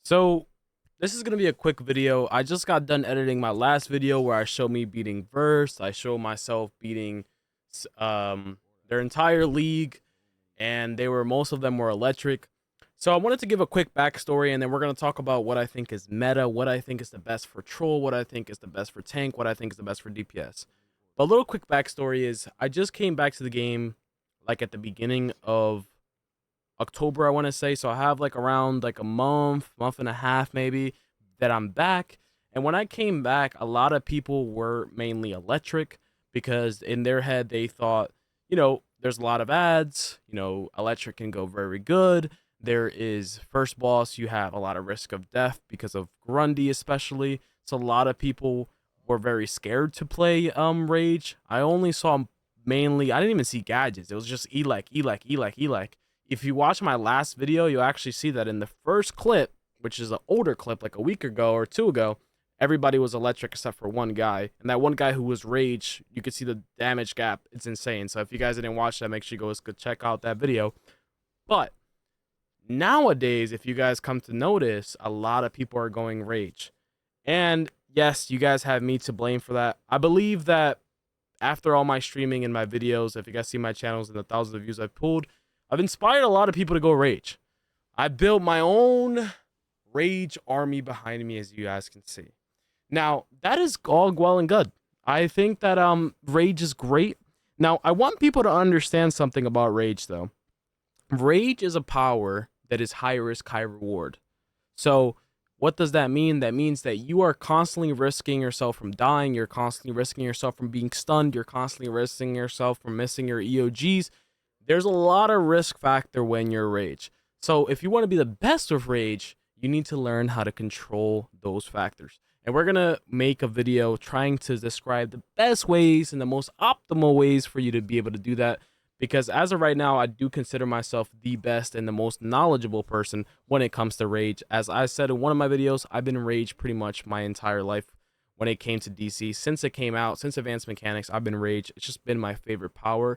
So this is gonna be a quick video. I just got done editing my last video where I show me beating Verse. I show myself beating s- um their entire league, and most of them were electric. So I wanted to give a quick backstory, and then we're gonna talk about what I think is meta, what I think is the best for troll, what I think is the best for tank, what I think is the best for DPS. But a little quick backstory is I just came back to the game like at the beginning of October, I want to say. So I have like around like a month and a half maybe that I'm back. And when I came back, a lot of people were mainly electric because in their head they thought, there's a lot of ads, electric can go very good. There is first boss, you have a lot of risk of death because of Grundy especially. So a lot of people were very scared to play Rage. I only saw mainly I didn't even see gadgets. It was just Elec. If you watch my last video, you'll actually see that in the first clip, which is an older clip, like a week ago or two ago, everybody was electric except for one guy. And that one guy who was rage, you could see the damage gap. It's insane. So if you guys didn't watch that, make sure you go check out that video. But nowadays, if you guys come to notice, a lot of people are going rage. And yes, you guys have me to blame for that. I believe that after all my streaming and my videos, if you guys see my channels and the thousands of views I've pulled, I've inspired a lot of people to go rage. I built my own rage army behind me, as you guys can see. Now, that is all well and good. I think that rage is great. Now, I want people to understand something about rage though. Rage is a power that is high risk, high reward. So, what does that mean? That means that you are constantly risking yourself from dying, you're constantly risking yourself from being stunned, you're constantly risking yourself from missing your EOGs. There's a lot of risk factor when you're rage. So if you want to be the best with rage, you need to learn how to control those factors. And we're going to make a video trying to describe the best ways and the most optimal ways for you to be able to do that. Because as of right now, I do consider myself the best and the most knowledgeable person when it comes to rage. As I said in one of my videos, I've been rage pretty much my entire life when it came to DC. Since it came out, since Advanced Mechanics, I've been rage. It's just been my favorite power.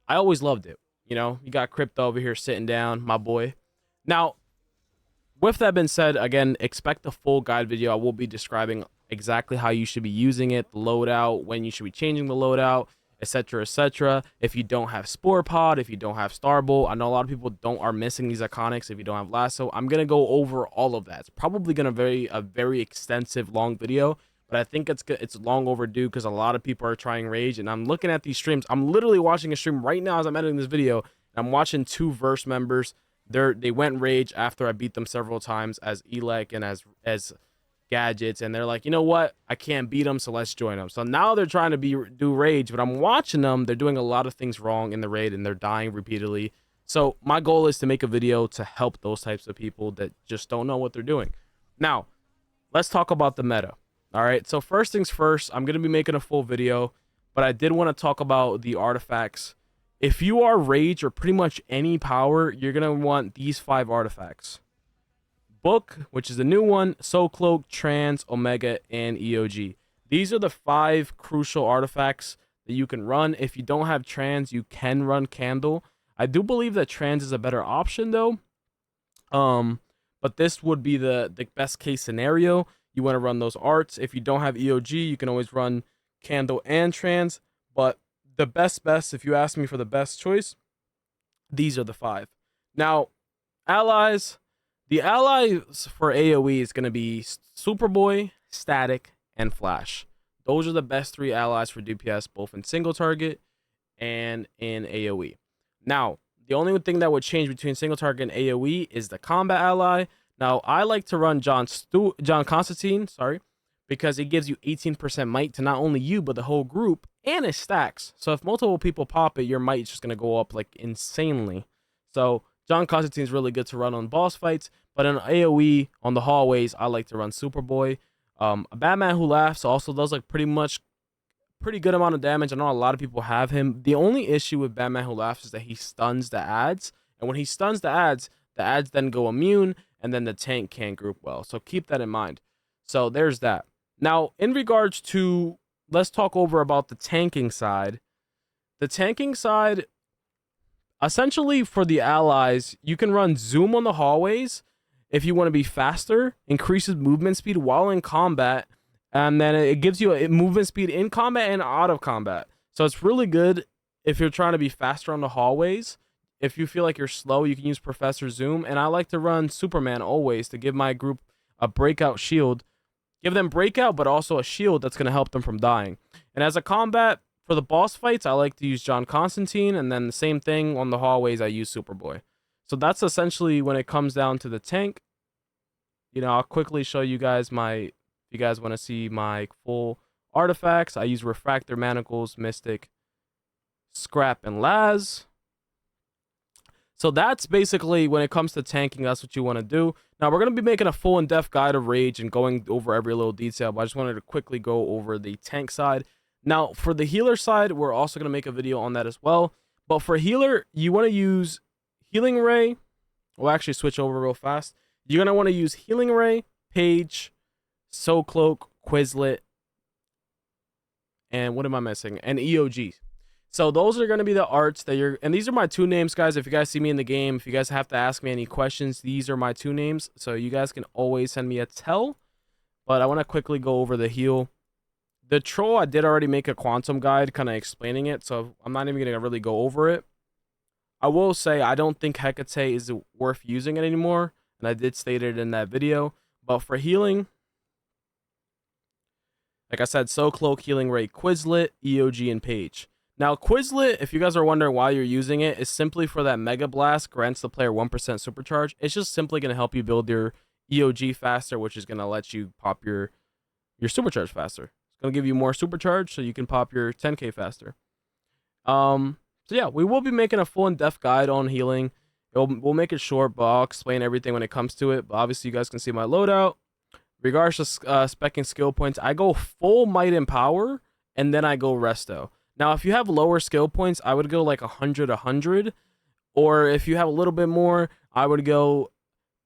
I always loved it. You got Crypto over here sitting down, my boy. Now, with that being said, again, expect a full guide video. I will be describing exactly how you should be using it, the loadout, when you should be changing the loadout, etc., etc. If you don't have Spore Pod, if you don't have Starbolt, I know a lot of people are missing these iconics if you don't have Lasso. I'm gonna go over all of that. It's probably gonna be a very extensive, long video, but I think it's long overdue because a lot of people are trying Rage, and I'm looking at these streams. I'm literally watching a stream right now as I'm editing this video, and I'm watching two Verse members. They went Rage after I beat them several times as Elec and as gadgets, and they're like, you know what, I can't beat them, so let's join them. So now they're trying to do Rage, but I'm watching them. They're doing a lot of things wrong in the raid, and they're dying repeatedly. So my goal is to make a video to help those types of people that just don't know what they're doing. Now, let's talk about the meta. All right, so first things first, I'm going to be making a full video, but I did want to talk about the artifacts. If you are Rage or pretty much any power, you're going to want these 5 artifacts. Book, which is the new one, Soul Cloak, Trans, Omega, and EOG. These are the 5 crucial artifacts that you can run. If you don't have Trans, you can run Candle. I do believe that Trans is a better option though. But this would be the best case scenario. You want to run those arts. If you don't have EOG, you can always run Candle and Trans. But the best, if you ask me for the best choice, these are the 5. Now, allies. The allies for AoE is going to be Superboy, Static, and Flash. Those are the best 3 allies for DPS, both in single target and in AoE. Now, the only thing that would change between single target and AoE is the combat ally. Now, I like to run John Constantine, because it gives you 18% might to not only you, but the whole group, and it stacks. So if multiple people pop it, your might is just going to go up like insanely. So John Constantine is really good to run on boss fights, but in AoE, on the hallways, I like to run Superboy. A Batman Who Laughs also does like pretty good amount of damage. I know a lot of people have him. The only issue with Batman Who Laughs is that he stuns the ads, and when he stuns the ads then go immune, and then the tank can't group well. So keep that in mind. So there's that. Now, in regards to, let's talk over about the tanking side. The tanking side, essentially for the allies, you can run Zoom on the hallways. if you want to be faster, increases movement speed while in combat, and then it gives you a movement speed in combat and out of combat. So it's really good if you're trying to be faster on the hallways. If you feel like you're slow, you can use Professor Zoom. And I like to run Superman always to give my group a breakout shield. Give them breakout, but also a shield that's going to help them from dying. And as a combat, for the boss fights, I like to use John Constantine. And then the same thing on the hallways, I use Superboy. So that's essentially when it comes down to the tank. You know, I'll quickly show you guys if you guys want to see my full artifacts. I use Refractor, Manacles, Mystic, Scrap, and Laz. So that's basically when it comes to tanking, that's what you want to do. Now, we're going to be making a full in-depth guide of Rage and going over every little detail, but I just wanted to quickly go over the tank side. Now, for the healer side, we're also going to make a video on that as well. But for healer, you want to use Healing Ray. We'll actually switch over real fast. You're going to want to use Healing Ray, Page, Soul Cloak, Quizlet, and what am I missing? And EOG. So those are going to be the arts that and these are my 2 names, guys. If you guys see me in the game, if you guys have to ask me any questions, these are my 2 names. So you guys can always send me a tell. But I want to quickly go over the heal. The troll, I did already make a quantum guide kind of explaining it, so I'm not even going to really go over it. I will say I don't think Hecate is worth using it anymore, and I did state it in that video. But for healing, like I said, Soul Cloak, Healing Ray, Quizlet, EOG, and Page. Now, Quizlet, if you guys are wondering why you're using it, is simply for that Mega Blast, grants the player 1% supercharge. It's just simply going to help you build your EOG faster, which is going to let you pop your supercharge faster. It's going to give you more supercharge so you can pop your 10k faster. So yeah, we will be making a full in-depth guide on healing. We'll make it short, but I'll explain everything when it comes to it. But obviously, you guys can see my loadout. Regards to speccing skill points, I go full Might and Power, and then I go Resto. Now, if you have lower skill points, I would go like 100. Or if you have a little bit more, I would go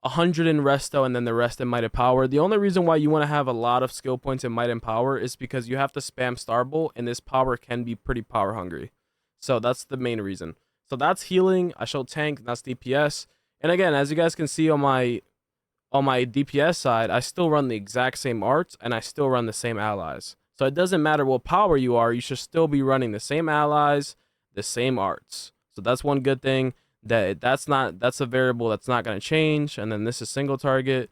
100 in Resto and then the rest in Might and Power. The only reason why you want to have a lot of skill points in Might and Power is because you have to spam Starbolt, and this power can be pretty power hungry. So that's the main reason. So that's healing. I showed tank. That's DPS. And again, as you guys can see on my DPS side, I still run the exact same arts and I still run the same allies. So it doesn't matter what power you are, you should still be running the same allies, the same arts. So that's one good thing, that's a variable that's not going to change. And then this is single target.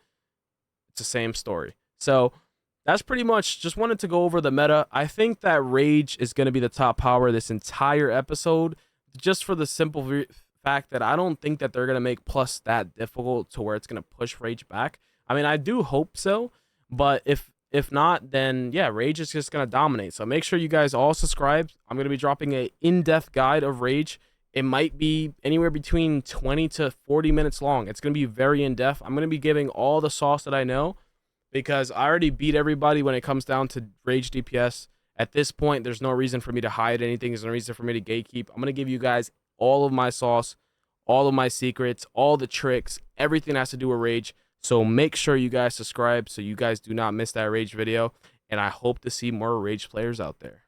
It's the same story. So that's pretty much, just wanted to go over the meta. I think that Rage is going to be the top power this entire episode, just for the simple fact that I don't think that they're going to make plus that difficult to where it's going to push Rage back. I mean, I do hope so, but if not, then yeah, Rage is just going to dominate. So make sure you guys all subscribe. I'm going to be dropping an in-depth guide of Rage. It might be anywhere between 20 to 40 minutes long. It's going to be very in-depth. I'm going to be giving all the sauce that I know, because I already beat everybody when it comes down to Rage DPS. At this point, there's no reason for me to hide anything. There's no reason for me to gatekeep. I'm going to give you guys all of my sauce, all of my secrets, all the tricks, everything that has to do with Rage. So make sure you guys subscribe so you guys do not miss that Rage video. And I hope to see more Rage players out there.